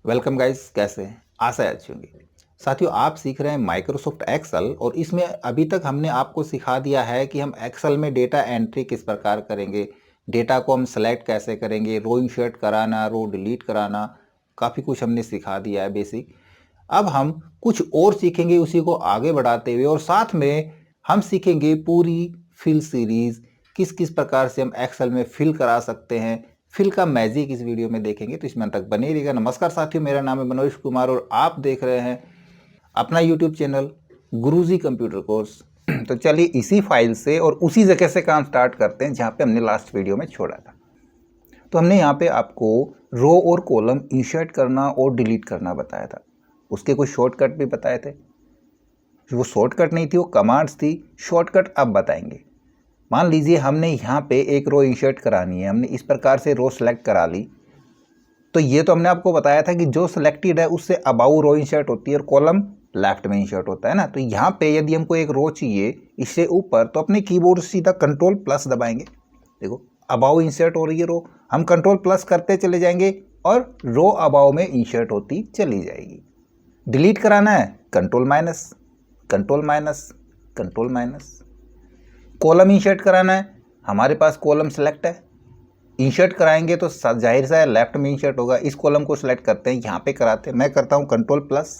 Welcome guys, कैसे हैं? आशा है अच्छी होंगी। साथियों, आप सीख रहे हैं माइक्रोसॉफ्ट एक्सेल और इसमें अभी तक हमने आपको सिखा दिया है कि हम एक्सेल में डेटा एंट्री किस प्रकार करेंगे, डेटा को हम सेलेक्ट कैसे करेंगे, रो इंसर्ट कराना, रो डिलीट कराना, काफ़ी कुछ हमने सिखा दिया है बेसिक। अब हम कुछ और सीखेंगे उसी को आगे बढ़ाते हुए, और साथ में हम सीखेंगे पूरी फिल सीरीज़ किस किस प्रकार से हम एक्सेल में फिल करा सकते हैं। फिल का मैजिक इस वीडियो में देखेंगे, तो इसमें अंत तक बने रहिएगा। नमस्कार साथियों, मेरा नाम है मनोज कुमार और आप देख रहे हैं अपना यूट्यूब चैनल गुरुजी कंप्यूटर कोर्स। तो चलिए इसी फाइल से और उसी जगह से काम स्टार्ट करते हैं जहाँ पे हमने लास्ट वीडियो में छोड़ा था। तो हमने यहाँ पे आपको रो और कॉलम इंसर्ट करना और डिलीट करना बताया था। उसके कुछ शॉर्टकट भी बताए थे। वो शॉर्टकट नहीं थी, वो कमांड्स थी। शॉर्टकट अब बताएंगे। मान लीजिए हमने यहाँ पे एक रो इंसर्ट करानी है, हमने इस प्रकार से रो सेलेक्ट करा ली। तो ये तो हमने आपको बताया था कि जो सिलेक्टेड है उससे अबाउ रो इंसर्ट होती है और कॉलम लेफ्ट में इंसर्ट होता है ना। तो यहाँ पे यदि हमको एक रो चाहिए इससे ऊपर, तो अपने कीबोर्ड से सीधा कंट्रोल प्लस दबाएंगे। देखो अबाउ इंसर्ट हो रही है रो, हम कंट्रोल प्लस करते चले जाएंगे और रो अबाउ में इंसर्ट होती चली जाएगी। डिलीट कराना है control minus, control minus, control minus. Column insert कराना है, हमारे पास कॉलम सेलेक्ट है, इंसर्ट कराएंगे तो जाहिर सा है लेफ्ट में इंसर्ट होगा। इस कॉलम को सिलेक्ट करते हैं, यहाँ पे कराते हैं। मैं करता हूँ कंट्रोल प्लस,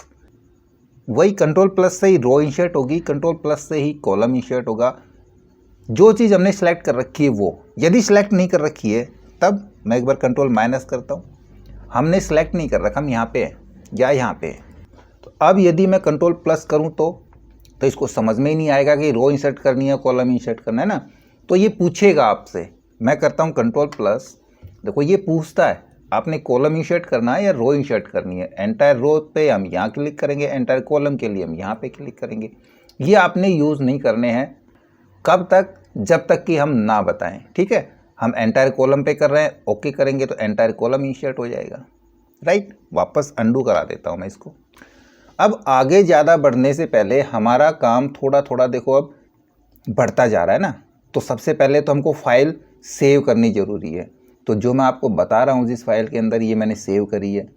वही कंट्रोल प्लस से ही रो इंसर्ट होगी, कंट्रोल प्लस से ही कॉलम इंसर्ट होगा। जो चीज़ हमने सेलेक्ट कर रखी है वो, यदि सेलेक्ट नहीं कर रखी है तब मैं एक बार कंट्रोल माइनस करता हूँ। हमने सेलेक्ट नहीं कर रखा, हम यहाँ पे हैं या यहाँ पे हैं। तो अब यदि मैं कंट्रोल प्लस करूँ तो इसको समझ में ही नहीं आएगा कि रो इंसर्ट करनी है कॉलम इंसर्ट करना है ना। तो ये पूछेगा आपसे। मैं करता हूँ कंट्रोल प्लस, देखो ये पूछता है आपने कॉलम इंसर्ट करना है या रो इंसर्ट करनी है। एंटायर रो पे हम यहाँ क्लिक करेंगे, एंटायर कॉलम के लिए हम यहाँ पे क्लिक करेंगे। ये आपने यूज़ नहीं करने हैं। कब तक? जब तक कि हम ना बताएं। ठीक है, हम एंटायर कॉलम पे कर रहे हैं, ओके करेंगे तो एंटायर कॉलम इंसर्ट हो जाएगा। राइट, वापस अंडू करा देता हूँ मैं इसको। अब आगे ज़्यादा बढ़ने से पहले हमारा काम थोड़ा थोड़ा देखो अब बढ़ता जा रहा है ना। तो सबसे पहले तो हमको फाइल सेव करनी ज़रूरी है। तो जो मैं आपको बता रहा हूँ जिस फाइल के अंदर, ये मैंने सेव करी है।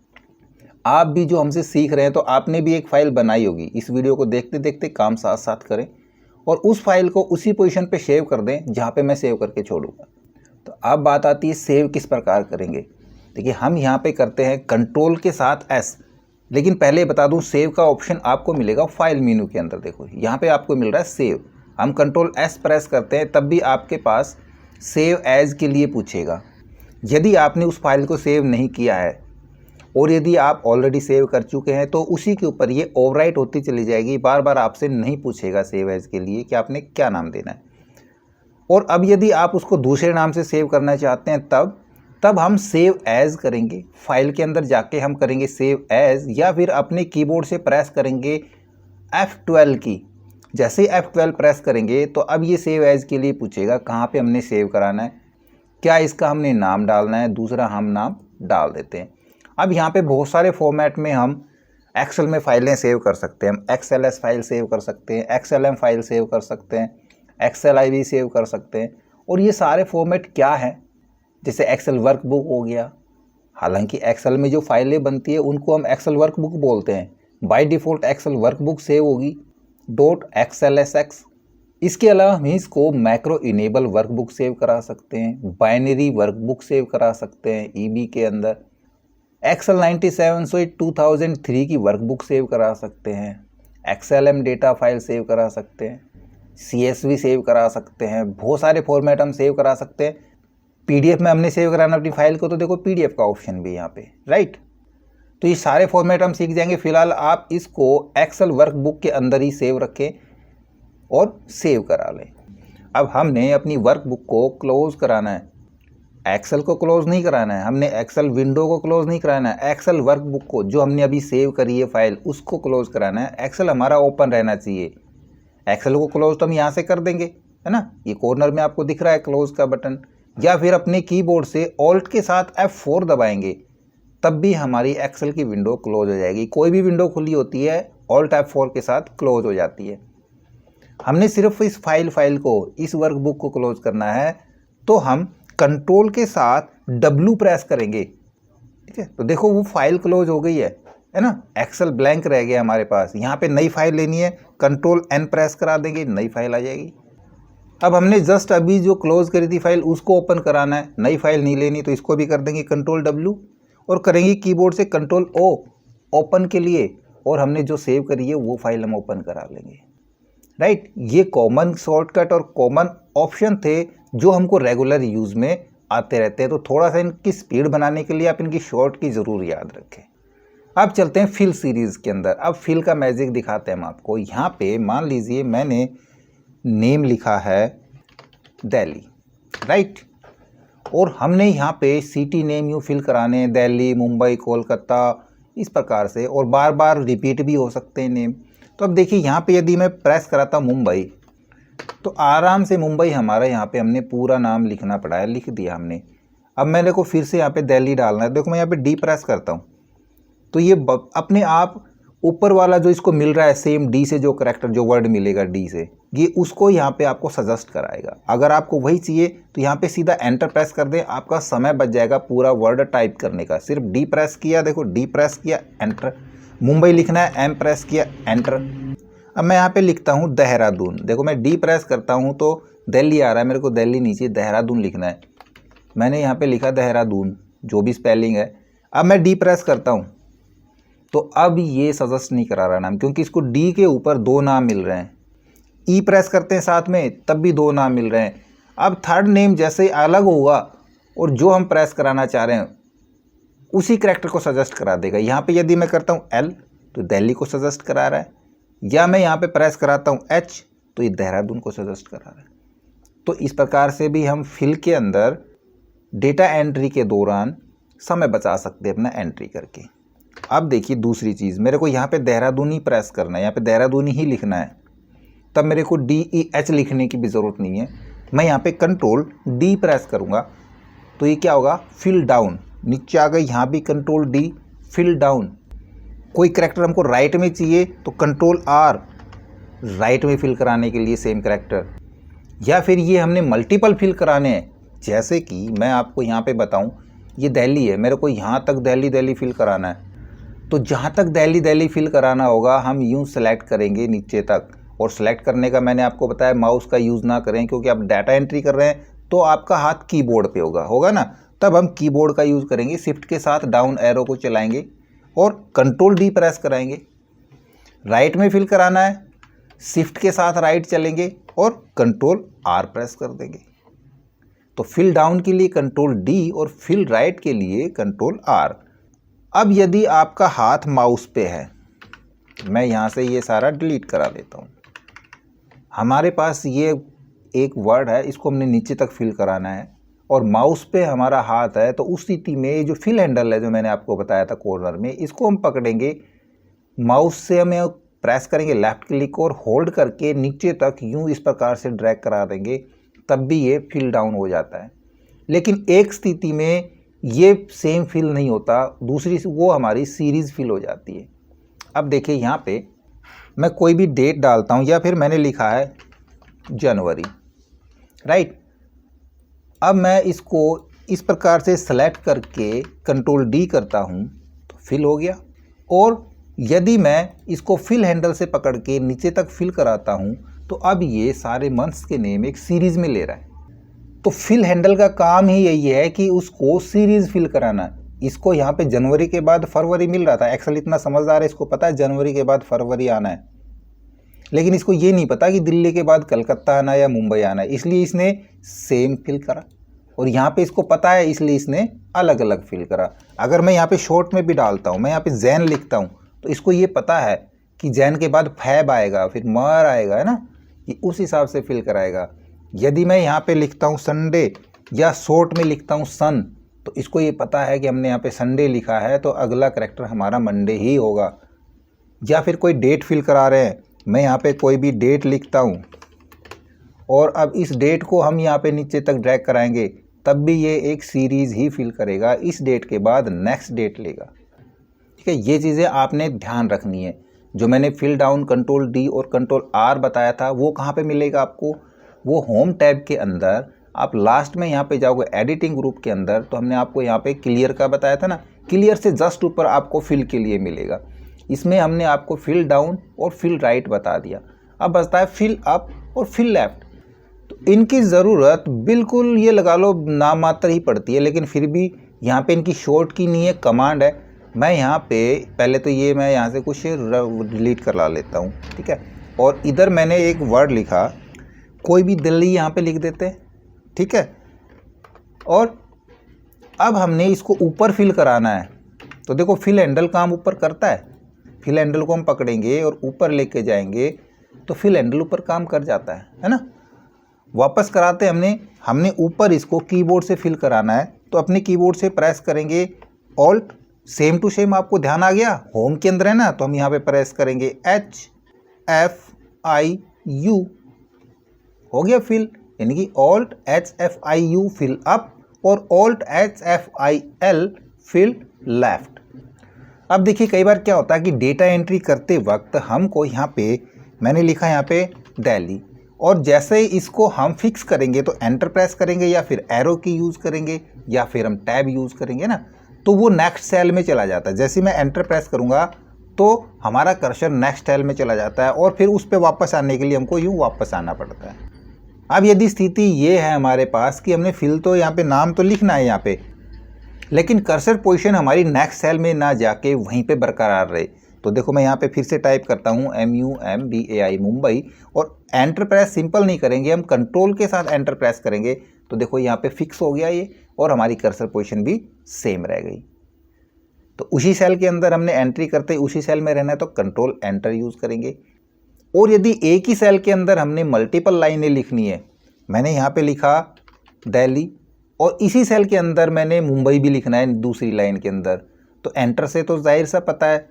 आप भी जो हमसे सीख रहे हैं तो आपने भी एक फ़ाइल बनाई होगी। इस वीडियो को देखते देखते काम साथ साथ करें और उस फाइल को उसी पोजीशन पे सेव कर दें जहाँ पे मैं सेव करके छोड़ूंगा। तो अब बात आती है सेव किस प्रकार करेंगे। देखिए हम यहाँ पे करते हैं कंट्रोल के साथ एस, लेकिन पहले बता दूं सेव का ऑप्शन आपको मिलेगा फाइल मेनू के अंदर। देखो यहाँ पे आपको मिल रहा है सेव। हम कंट्रोल एस प्रेस करते हैं तब भी आपके पास सेव एज के लिए पूछेगा। यदि आपने उस फाइल को सेव नहीं किया है और यदि आप ऑलरेडी सेव कर चुके हैं तो उसी के ऊपर ये ओवरराइट होती चली जाएगी। बार बार आपसे नहीं पूछेगा सेव एज के लिए कि आपने क्या नाम देना है। और अब यदि आप उसको दूसरे नाम से सेव करना चाहते हैं तब हम सेव एज करेंगे। फाइल के अंदर जाके हम करेंगे सेव एज, या फिर अपने कीबोर्ड से प्रेस करेंगे F12 की। जैसे F12 प्रेस करेंगे तो अब ये सेव एज के लिए पूछेगा कहाँ पे हमने सेव कराना है, क्या इसका हमने नाम डालना है। दूसरा हम नाम डाल देते हैं। अब यहाँ पे बहुत सारे फॉर्मेट में हम एक्सेल में फाइलें सेव कर सकते हैं। हम XLS फाइल सेव कर सकते हैं, XLM फाइल सेव कर सकते हैं, XLIV सेव कर सकते हैं। और ये सारे फॉर्मेट क्या हैं, जैसे एक्सेल वर्कबुक हो गया। हालांकि एक्सेल में जो फाइलें बनती है उनको हम एक्सेल वर्कबुक बोलते हैं। By default Excel workbook save होगी .xlsx। इसके अलावा हम इसको मैक्रो इनेबल वर्कबुक सेव करा सकते हैं, बाइनरी वर्कबुक सेव करा सकते हैं EB के अंदर। एक्सेल 2003 की वर्कबुक सेव करा सकते हैं, XLM डेटा फाइल सेव करा सकते हैं, CSV सेव करा सकते हैं। बहुत सारे फॉर्मेट हम सेव करा सकते हैं। PDF में हमने सेव कराना अपनी फाइल को तो देखो PDF का ऑप्शन भी यहाँ पे, राइट। तो ये सारे फॉर्मेट हम सीख जाएंगे। फिलहाल आप इसको एक्सेल वर्कबुक के अंदर ही सेव रखें और सेव करा लें। अब हमने अपनी वर्कबुक को क्लोज कराना है। एक्सेल को क्लोज नहीं कराना है, हमने एक्सेल विंडो को क्लोज नहीं कराना है। एक्सेल वर्कबुक को जो हमने अभी सेव करी है फाइल, उसको क्लोज कराना है। एक्सेल हमारा ओपन रहना चाहिए। एक्सेल को क्लोज तो हम यहाँ से कर देंगे, है ना। ये कॉर्नर में आपको दिख रहा है क्लोज का बटन, या फिर अपने कीबोर्ड से ऑल्ट के साथ F4 दबाएंगे तब भी हमारी एक्सेल की विंडो क्लोज हो जाएगी। कोई भी विंडो खुली होती है ऑल्ट F4 के साथ क्लोज हो जाती है। हमने सिर्फ इस फाइल को, इस वर्कबुक को क्लोज करना है तो हम कंट्रोल के साथ W प्रेस करेंगे। ठीक है। तो देखो वो फाइल क्लोज हो गई है ना, एक्सेल ब्लैंक रह गया हमारे पास। यहाँ पे नई फाइल लेनी है, कंट्रोल एन प्रेस करा देंगे, नई फाइल आ जाएगी। अब हमने जस्ट अभी जो क्लोज करी थी फाइल उसको ओपन कराना है, नई फाइल नहीं लेनी तो इसको भी कर देंगे कंट्रोल डब्ल्यू और करेंगे कीबोर्ड से कंट्रोल ओ ओपन के लिए, और हमने जो सेव करी है वो फाइल हम ओपन करा लेंगे। राइट, ये कॉमन शॉर्टकट और कॉमन ऑप्शन थे जो हमको रेगुलर यूज़ में आते रहते हैं। तो थोड़ा सा इनकी स्पीड बनाने के लिए आप इनकी शॉर्ट की ज़रूर याद रखें। अब चलते हैं फिल सीरीज़ के अंदर। अब फिल का मैजिक दिखाते हैं हम आपको। यहाँ पे मान लीजिए मैंने नेम लिखा है दिल्ली, राइट, और हमने यहाँ पे सिटी नेम यूँ फिल कराने हैं, दिल्ली, मुंबई, कोलकाता, इस प्रकार से, और बार बार रिपीट भी हो सकते हैं नेम। तो अब देखिए यहाँ पे यदि मैं प्रेस कराता मुंबई तो आराम से मुंबई हमारा यहाँ पे हमने पूरा नाम लिखना पड़ा है, लिख दिया हमने। अब मैंने को फिर से यहाँ पे दिल्ली डालना है। देखो मैं यहाँ पे डी प्रेस करता हूँ तो ये अपने आप ऊपर वाला जो इसको मिल रहा है सेम डी से जो करेक्टर जो वर्ड मिलेगा डी से, ये उसको यहाँ पे आपको सजेस्ट कराएगा। अगर आपको वही चाहिए तो यहाँ पे सीधा एंटर प्रेस कर दें, आपका समय बच जाएगा पूरा वर्ड टाइप करने का। सिर्फ डी प्रेस किया, देखो डी प्रेस किया, एंटर। मुंबई लिखना है, एम प्रेस किया, एंटर। अब मैं यहाँ पे लिखता हूँ देहरादून। देखो मैं डी प्रेस करता हूँ तो दिल्ली आ रहा है, मेरे को दिल्ली नीचे देहरादून लिखना है। मैंने यहाँ पे लिखा देहरादून, जो भी स्पेलिंग है। अब मैं डी प्रेस करता हूँ तो अब ये सजेस्ट नहीं करा रहा नाम, क्योंकि इसको डी के ऊपर दो नाम मिल रहे हैं। ई प्रेस करते हैं साथ में तब भी दो नाम मिल रहे हैं। अब थर्ड नेम जैसे अलग होगा और जो हम प्रेस कराना चाह रहे हैं उसी करेक्टर को सजेस्ट करा देगा। यहाँ पे यदि मैं करता हूँ एल तो दिल्ली को सजेस्ट करा रहा है, या मैं यहाँ पे प्रेस कराता हूँ एच तो ये देहरादून को सजेस्ट करा रहा है। तो इस प्रकार से भी हम फिल के अंदर डेटा एंट्री के दौरान समय बचा सकते हैं अपना एंट्री करके। अब देखिए दूसरी चीज़, मेरे को यहाँ पे देहरादून ही प्रेस करना है, यहाँ पे देहरादून ही लिखना है, तब मेरे को DEH लिखने की भी ज़रूरत नहीं है। मैं यहाँ पे कंट्रोल D प्रेस करूँगा तो ये क्या होगा, फिल डाउन, नीचे आ गई। यहाँ भी कंट्रोल D, फिल डाउन। कोई करैक्टर हमको राइट में चाहिए तो कंट्रोल R, राइट में फिल कराने के लिए सेम करैक्टर। या फिर ये हमने मल्टीपल फिल कराने हैं, जैसे कि मैं आपको यहाँ पे बताऊँ, ये दिल्ली है, मेरे को यहाँ तक दिल्ली फिल कराना है। तो जहाँ तक दिल्ली फिल कराना होगा हम यूँ सेलेक्ट करेंगे नीचे तक, और सेलेक्ट करने का मैंने आपको बताया माउस का यूज़ ना करें, क्योंकि आप डाटा एंट्री कर रहे हैं तो आपका हाथ कीबोर्ड पे होगा ना, तब हम कीबोर्ड का यूज़ करेंगे। शिफ्ट के साथ डाउन एरो को चलाएंगे और कंट्रोल D प्रेस कराएंगे। राइट में फिल कराना है, शिफ्ट के साथ राइट चलेंगे और कंट्रोल R प्रेस कर देंगे। तो फिल डाउन के लिए कंट्रोल D और फिल राइट के लिए कंट्रोल R। अब यदि आपका हाथ माउस पे है, मैं यहाँ से ये सारा डिलीट करा देता हूँ। हमारे पास ये एक वर्ड है, इसको हमने नीचे तक फिल कराना है और माउस पे हमारा हाथ है, तो उस स्थिति में जो फिल हैंडल है जो मैंने आपको बताया था कॉर्नर में, इसको हम पकड़ेंगे, माउस से हमें प्रेस करेंगे लेफ़्ट क्लिक और होल्ड करके नीचे तक यूँ इस प्रकार से ड्रैग करा देंगे, तब भी ये फिल डाउन हो जाता है। लेकिन एक स्थिति में ये सेम फिल नहीं होता, दूसरी वो हमारी सीरीज़ फिल हो जाती है। अब देखिए यहाँ पे मैं कोई भी डेट डालता हूँ, या फिर मैंने लिखा है जनवरी, राइट। अब मैं इसको इस प्रकार से सेलेक्ट करके कंट्रोल D करता हूँ तो फिल हो गया। और यदि मैं इसको फिल हैंडल से पकड़ के नीचे तक फिल कराता हूँ तो अब ये सारे मंथ्स के नेम एक सीरीज़ में ले रहा है। तो फिल हैंडल का काम ही यही है कि उसको सीरीज़ फिल कराना। इसको यहाँ पे जनवरी के बाद फरवरी मिल रहा था, एक्सेल इतना समझदार है, इसको पता है जनवरी के बाद फरवरी आना है, लेकिन इसको ये नहीं पता कि दिल्ली के बाद कलकत्ता आना है या मुंबई आना है, इसलिए इसने सेम फिल करा। और यहाँ पे इसको पता है इसलिए इसने अलग अलग फिल करा। अगर मैं यहाँ पे शॉर्ट में भी डालता हूँ, मैं यहाँ पे जैन लिखता हूँ तो इसको ये पता है कि जैन के बाद फैब आएगा, फिर मर आएगा, है ना, ये उस हिसाब से फिल कराएगा। यदि मैं यहाँ पे लिखता हूँ संडे या शॉर्ट में लिखता हूँ सन, तो इसको ये पता है कि हमने यहाँ पे संडे लिखा है तो अगला करैक्टर हमारा मंडे ही होगा। या फिर कोई डेट फिल करा रहे हैं, मैं यहाँ पे कोई भी डेट लिखता हूँ और अब इस डेट को हम यहाँ पे नीचे तक ड्रैग कराएंगे, तब भी ये एक सीरीज़ ही फिल करेगा, इस डेट के बाद नेक्स्ट डेट लेगा। ठीक है, ये चीज़ें आपने ध्यान रखनी है। जो मैंने फिल डाउन कंट्रोल D और कंट्रोल R बताया था वो कहाँ पे मिलेगा आपको, वो होम टैब के अंदर आप लास्ट में यहाँ पे जाओगे एडिटिंग ग्रुप के अंदर, तो हमने आपको यहाँ पे क्लियर का बताया था ना, क्लियर से जस्ट ऊपर आपको फिल के लिए मिलेगा। इसमें हमने आपको फिल डाउन और फिल राइट बता दिया। अब बचता है फिल अप और फिल लेफ्ट। तो इनकी ज़रूरत बिल्कुल ये लगा लो नाम मात्र ही पड़ती है, लेकिन फिर भी यहाँ पे इनकी शॉर्ट की नहीं है, कमांड है। मैं यहाँ पे पहले तो ये मैं यहाँ से कुछ डिलीट करवा लेता हूँ, ठीक है। और इधर मैंने एक वर्ड लिखा, कोई भी दिल्ली यहाँ पे लिख देते हैं, ठीक है। और अब हमने इसको ऊपर फिल कराना है, तो देखो फिल हैंडल काम ऊपर करता है। फिल हैंडल को हम पकड़ेंगे और ऊपर लेके जाएंगे तो फिल हैंडल ऊपर काम कर जाता है ना। वापस कराते हमने ऊपर इसको कीबोर्ड से फिल कराना है, तो अपने कीबोर्ड से प्रेस करेंगे ऑल्ट, सेम टू सेम आपको ध्यान आ गया, होम के अंदर है ना, तो हम यहाँ पे प्रेस करेंगे HFIU, हो गया फिल, यानी कि ऑल्ट HFIU फिल अप और ऑल्ट HFIL फिल लेफ्ट। अब देखिए कई बार क्या होता है कि डेटा एंट्री करते वक्त हमको यहाँ पे मैंने लिखा यहाँ पे दिल्ली, और जैसे ही इसको हम फिक्स करेंगे तो एंटर प्रेस करेंगे या फिर एरो की यूज़ करेंगे या फिर हम टैब यूज़ करेंगे ना, तो वो नेक्स्ट सेल में चला जाता है। जैसे मैं एंटर प्रेस करूँगा तो हमारा कर्सर नेक्स्ट सेल में चला जाता है और फिर उस पर वापस आने के लिए हमको यूँ वापस आना पड़ता है। अब यदि स्थिति ये है हमारे पास कि हमने फिल तो यहाँ पे नाम तो लिखना है यहाँ पे, लेकिन कर्सर पोजीशन हमारी नेक्स्ट सेल में ना जाके वहीं पे बरकरार रहे, तो देखो मैं यहाँ पे फिर से टाइप करता हूँ MUMBAI मुंबई, और एंटर प्रेस सिंपल नहीं करेंगे, हम कंट्रोल के साथ एंटर प्रेस करेंगे, तो देखो यहाँ पे फिक्स हो गया ये, और हमारी कर्सर पोजीशन भी सेम रह गई। तो उसी सेल के अंदर हमने एंट्री करते ही उसी सेल में रहना है, तो कंट्रोल एंटर यूज़ करेंगे। और यदि एक ही सेल के अंदर हमने मल्टीपल लाइनें लिखनी है, मैंने यहाँ पे लिखा दिल्ली और इसी सेल के अंदर मैंने मुंबई भी लिखना है दूसरी लाइन के अंदर, तो एंटर से तो जाहिर सा पता है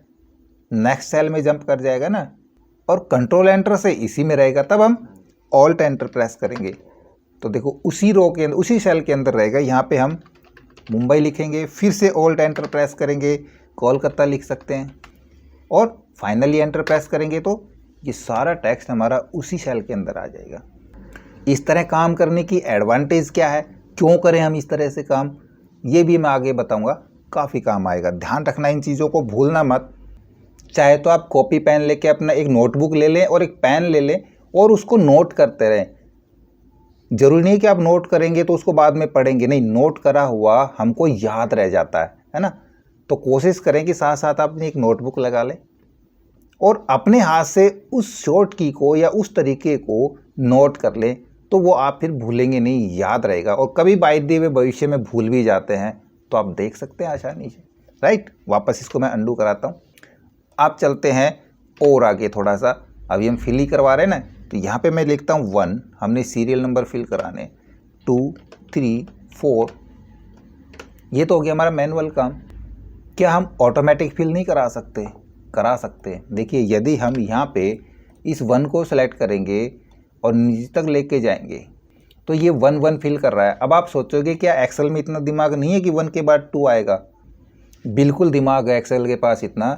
नेक्स्ट सेल में जंप कर जाएगा ना, और कंट्रोल एंटर से इसी में रहेगा, तब हम ऑल्ट एंटर प्रेस करेंगे तो देखो उसी रो के अंदर उसी सेल के अंदर रहेगा। यहाँ पे हम मुंबई लिखेंगे, फिर से ऑल्ट एंटर प्रेस करेंगे, कोलकाता लिख सकते हैं, और फाइनली एंटर प्रेस करेंगे तो ये सारा टेक्स्ट हमारा उसी सेल के अंदर आ जाएगा। इस तरह काम करने की एडवांटेज क्या है, क्यों करें हम इस तरह से काम, ये भी मैं आगे बताऊंगा, काफ़ी काम आएगा। ध्यान रखना इन चीज़ों को, भूलना मत। चाहे तो आप कॉपी पेन लेके अपना एक नोटबुक ले लें और एक पेन ले लें और उसको नोट करते रहें। जरूरी नहीं कि आप नोट करेंगे तो उसको बाद में पढ़ेंगे, नहीं, नोट करा हुआ हमको याद रह जाता है ना। तो कोशिश करें कि साथ साथ आप अपनी एक नोटबुक लगा लें और अपने हाथ से उस शॉर्ट की को या उस तरीके को नोट कर लें, तो वो आप फिर भूलेंगे नहीं, याद रहेगा। और कभी बाय द वे भविष्य में भूल भी जाते हैं तो आप देख सकते हैं आसानी से, राइट। वापस इसको मैं अंडू कराता हूँ। आप चलते हैं और आगे थोड़ा सा, अभी हम फिल ही करवा रहे हैं ना, तो यहाँ पे मैं लिखता हूँ 1, हमने सीरियल नंबर फिल कराने, 2 3 4, ये तो हो गया हमारा मैनुअल काम। क्या हम ऑटोमेटिक फिल नहीं करा सकते? करा सकते हैं। देखिए यदि हम यहाँ पे इस 1 को सेलेक्ट करेंगे और नीचे तक लेके जाएंगे तो ये 1 1 फिल कर रहा है। अब आप सोचोगे क्या एक्सेल में इतना दिमाग नहीं है कि 1 के बाद 2 आएगा? बिल्कुल दिमाग है एक्सेल के पास इतना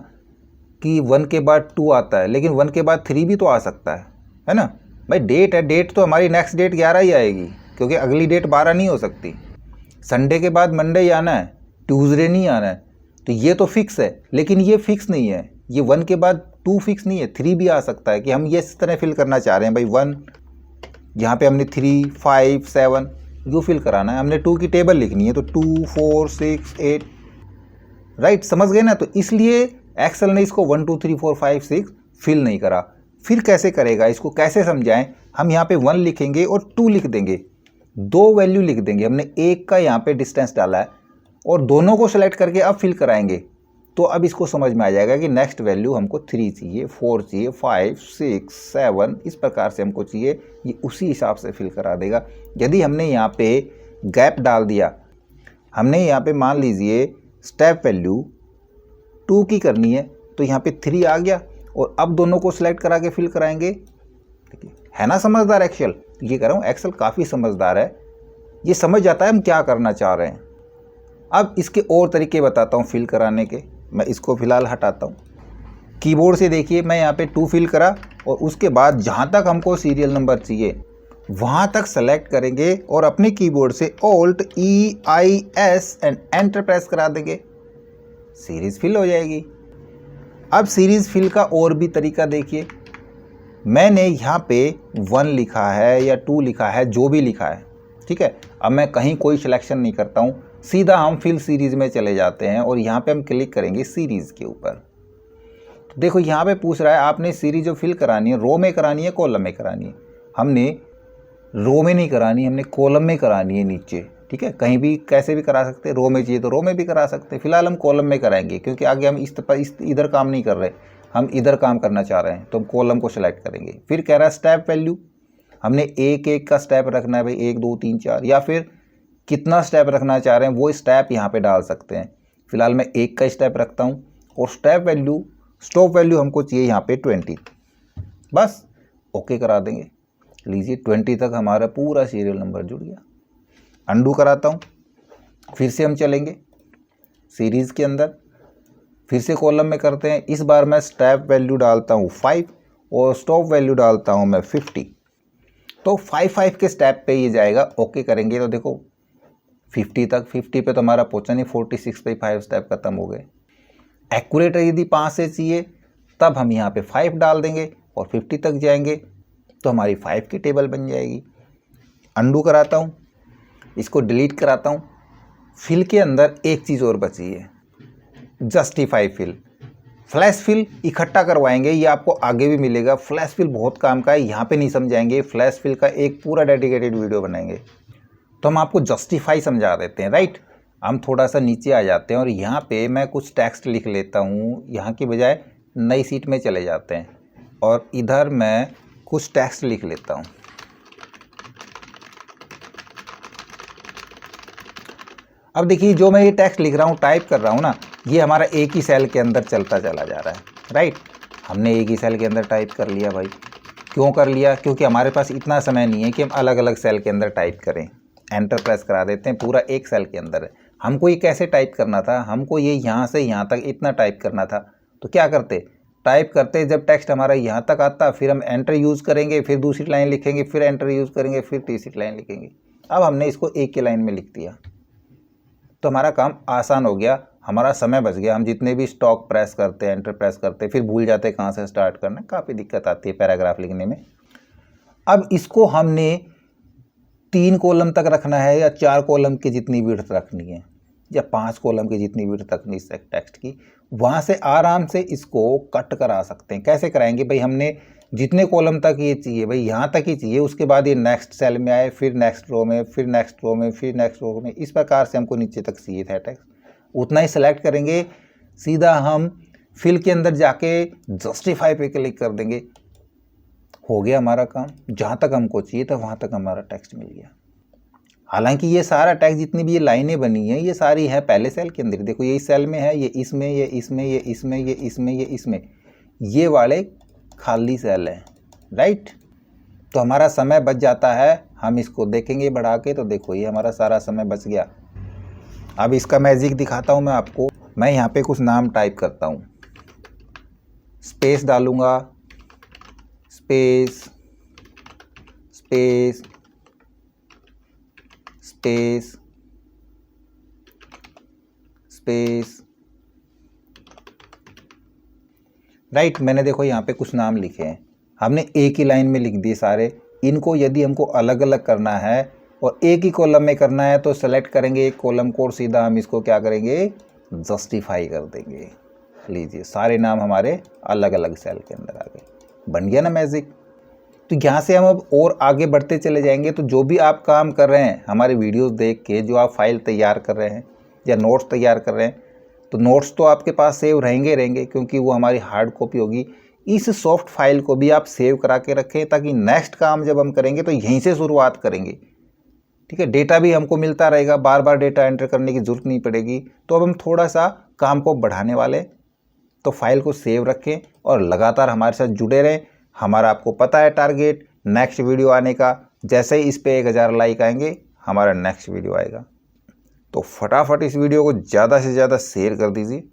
कि 1 के बाद 2 आता है, लेकिन 1 के बाद 3 भी तो आ सकता है ना भाई। डेट है, डेट तो हमारी नेक्स्ट डेट 11 ही आएगी, क्योंकि अगली डेट 12 नहीं हो सकती। संडे के बाद मंडे ही आना है, ट्यूसडे नहीं आना है, तो ये तो फिक्स है। लेकिन ये फिक्स नहीं है, ये 1 के बाद 2 फिक्स नहीं है, 3 भी आ सकता है कि हम ये इस तरह फिल करना चाह रहे हैं भाई। 1 यहाँ पे हमने 3 5 7 यू फिल कराना है, हमने 2 की टेबल लिखनी है, तो 2 4 6 8, राइट, समझ गए ना। तो इसलिए एक्सेल ने इसको 1 2 3 4 5 6 फिल नहीं करा। फिर कैसे करेगा, इसको कैसे समझाएं? हम यहाँ पे 1 लिखेंगे और 2 लिख देंगे, 2 वैल्यू लिख देंगे। हमने 1 का यहाँ पे डिस्टेंस डाला है और दोनों को सेलेक्ट करके अब फिल कराएंगे, तो अब इसको समझ में आ जाएगा कि नेक्स्ट वैल्यू हमको 3 चाहिए, 4 चाहिए, 5 6 7, इस प्रकार से हमको चाहिए, ये उसी हिसाब से फिल करा देगा। यदि हमने यहाँ पे गैप डाल दिया, हमने यहाँ पे मान लीजिए स्टेप वैल्यू 2 की करनी है, तो यहाँ पे 3 आ गया और अब दोनों को सिलेक्ट करा के फिल कराएंगे। देखिए है ना समझदार एक्सेल। ये कह रहा हूँ एक्सेल काफ़ी समझदार है, ये समझ जाता है हम क्या करना चाह रहे हैं। अब इसके और तरीके बताता हूँ फिल कराने के। मैं इसको फ़िलहाल हटाता हूँ। कीबोर्ड से देखिए मैं यहाँ पे 2 फिल करा और उसके बाद जहाँ तक हमको सीरियल नंबर चाहिए वहाँ तक सेलेक्ट करेंगे और अपने कीबोर्ड से Alt EIS and enter press करा देंगे, सीरीज़ फिल हो जाएगी। अब सीरीज़ फिल का और भी तरीका देखिए, मैंने यहाँ पे 1 लिखा है या 2 लिखा है, जो भी लिखा है, ठीक है। अब मैं कहीं कोई सिलेक्शन नहीं करता हूँ, सीधा हम फिल सीरीज़ में चले जाते हैं और यहाँ पे हम क्लिक करेंगे सीरीज़ के ऊपर। तो देखो यहाँ पे पूछ रहा है आपने सीरीज जो फिल करानी है रो में करानी है कॉलम में करानी है। हमने रो में नहीं करानी, हमने कॉलम में करानी है नीचे, ठीक है। कहीं भी कैसे भी करा सकते हैं, रो में चाहिए तो रो में भी करा सकते हैं। फिलहाल हम कॉलम में कराएंगे क्योंकि आगे हम इधर काम नहीं कर रहे, हम इधर काम करना चाह रहे हैं, तो हम कॉलम को सिलेक्ट करेंगे। फिर कह रहा है स्टेप वैल्यू, हमने एक एक का स्टेप रखना है भाई, 1 2 3 4, या फिर कितना स्टेप रखना चाह रहे हैं वो स्टेप यहाँ पे डाल सकते हैं। फिलहाल मैं 1 का स्टेप रखता हूँ और स्टॉप वैल्यू हमको चाहिए यहाँ पे 20, बस ओके करा देंगे। लीजिए 20 तक हमारा पूरा सीरियल नंबर जुड़ गया। अंडू कराता हूँ, फिर से हम चलेंगे सीरीज़ के अंदर, फिर से कॉलम में करते हैं। इस बार मैं स्टेप वैल्यू डालता हूँ 5 और स्टॉप वैल्यू डालता हूँ मैं 50। तो 5 के स्टेप पे ये जाएगा, ओके करेंगे तो देखो 50 तक, 50 पे तो हमारा पहुँचा नहीं, 46 पे 5 स्टेप खत्म हो गए। एक्यूरेट यदि 5 से चाहिए तब हम यहाँ पे 5 डाल देंगे और 50 तक जाएंगे तो हमारी 5 की टेबल बन जाएगी। अंडू कराता हूँ, इसको डिलीट कराता हूँ। फिल के अंदर एक चीज़ और बची है, जस्टिफाई फिल। फ्लैश फिल इकट्ठा करवाएंगे, ये आपको आगे भी मिलेगा। फ्लैश फिल बहुत काम का है, यहाँ पे नहीं समझाएंगे, फ्लैश फिल का एक पूरा डेडिकेटेड वीडियो बनाएंगे। तो हम आपको जस्टिफाई समझा देते हैं, राइट। हम थोड़ा सा नीचे आ जाते हैं और यहाँ पे मैं कुछ टेक्स्ट लिख लेता हूँ, यहाँ की बजाय नई सीट में चले जाते हैं और इधर मैं कुछ टेक्स्ट लिख लेता हूँ। अब देखिए जो मैं ये टेक्स्ट लिख रहा हूँ, टाइप कर रहा हूँ ना, ये हमारा एक ही सेल के अंदर चलता चला जा रहा है, राइट। हमने एक ही सेल के अंदर टाइप कर लिया भाई। क्यों कर लिया? क्योंकि हमारे पास इतना समय नहीं है कि हम अलग अलग सेल के अंदर टाइप करें। एंटर प्रेस करा देते हैं, पूरा एक सेल के अंदर है। हमको ये कैसे टाइप करना था, हमको ये यहाँ से यहाँ तक इतना टाइप करना था। तो क्या करते, टाइप करते जब टेक्स्ट हमारा यहाँ तक आता फिर हम एंटर यूज़ करेंगे, फिर दूसरी लाइन लिखेंगे, फिर एंटर यूज़ करेंगे, फिर तीसरी लाइन लिखेंगे। अब हमने इसको एक ही लाइन में लिख दिया तो हमारा काम आसान हो गया, हमारा समय बच गया। हम जितने भी स्टॉप प्रेस करते हैं, एंटर प्रेस करते हैं, फिर भूल जाते हैं कहाँ से स्टार्ट करना, काफ़ी दिक्कत आती है पैराग्राफ लिखने में। अब इसको हमने 3 कॉलम तक रखना है या 4 कॉलम की जितनी विड्थ रखनी है या 5 कॉलम की जितनी विड्थ रखनी है टेक्स्ट की, वहाँ से आराम से इसको कट करा सकते हैं। कैसे कराएंगे भाई, हमने जितने कॉलम तक ये चाहिए भाई यहाँ तक ही चाहिए, उसके बाद ये नेक्स्ट सेल में आए, फिर नेक्स्ट रो में, फिर नेक्स्ट रो में, फिर नेक्स्ट रो में, इस प्रकार से हमको नीचे तक चाहिए था टेक्स्ट, उतना ही सेलेक्ट करेंगे। सीधा हम फिल के अंदर जाके जस्टिफाई पे क्लिक कर देंगे, हो गया हमारा काम। जहाँ तक हमको चाहिए था वहाँ तक हमारा टेक्स्ट मिल गया। हालांकि ये सारा टेक्स्ट जितनी भी ये लाइनें बनी हैं ये सारी है पहले सेल के अंदर। देखो ये इस सेल में है, ये इसमें, ये इसमें, ये इसमें, ये इसमें, ये इसमें, ये वाले खाली सेल हैं, राइट। तो हमारा समय बच जाता है। हम इसको देखेंगे बढ़ा के, तो देखो ये हमारा सारा समय बच गया। अब इसका मैजिक दिखाता हूँ मैं आपको। मैं यहाँ पे कुछ नाम टाइप करता हूँ, स्पेस डालूँगा, space, space, space, space, right. मैंने देखो यहाँ पे कुछ नाम लिखे हैं, हमने एक ही लाइन में लिख दिए सारे। इनको यदि हमको अलग अलग करना है और एक ही कॉलम में करना है तो सेलेक्ट करेंगे एक कॉलम को और सीधा हम इसको क्या करेंगे, जस्टिफाई कर देंगे। लीजिए सारे नाम हमारे अलग अलग सेल के अंदर आ गए, बन गया ना मैजिक। तो यहाँ से हम अब और आगे बढ़ते चले जाएंगे। तो जो भी आप काम कर रहे हैं हमारे वीडियोस देख के, जो आप फाइल तैयार कर रहे हैं या नोट्स तैयार कर रहे हैं, तो नोट्स तो आपके पास सेव रहेंगे क्योंकि वो हमारी हार्ड कॉपी होगी। इस सॉफ्ट फाइल को भी आप सेव करा के रखें ताकि नेक्स्ट काम जब हम करेंगे तो यहीं से शुरुआत करेंगे, ठीक है। डेटा भी हमको मिलता रहेगा, बार बार डेटा एंटर करने की ज़रूरत नहीं पड़ेगी। तो अब हम थोड़ा सा काम को बढ़ाने वाले, तो फाइल को सेव रखें और लगातार हमारे साथ जुड़े रहें। हमारा आपको पता है टारगेट नेक्स्ट वीडियो आने का, जैसे ही इस पे 1000 लाइक आएंगे हमारा नेक्स्ट वीडियो आएगा। तो फटाफट इस वीडियो को ज़्यादा से ज़्यादा शेयर कर दीजिए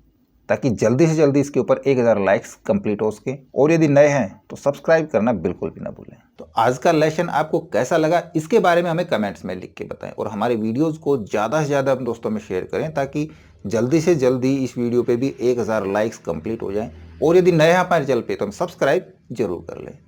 ताकि जल्दी से जल्दी इसके ऊपर 1000 लाइक्स कंप्लीट हो सके। और यदि नए हैं तो सब्सक्राइब करना बिल्कुल भी ना भूलें। तो आज का लेसन आपको कैसा लगा इसके बारे में हमें कमेंट्स में लिख के बताएं और हमारे वीडियोज़ को ज़्यादा से ज़्यादा अपने दोस्तों में शेयर करें ताकि जल्दी से जल्दी इस वीडियो पे भी 1000 लाइक्स कंप्लीट हो जाएं। और यदि नए हैं हमारे चैनल पे तो हम सब्सक्राइब जरूर कर लें।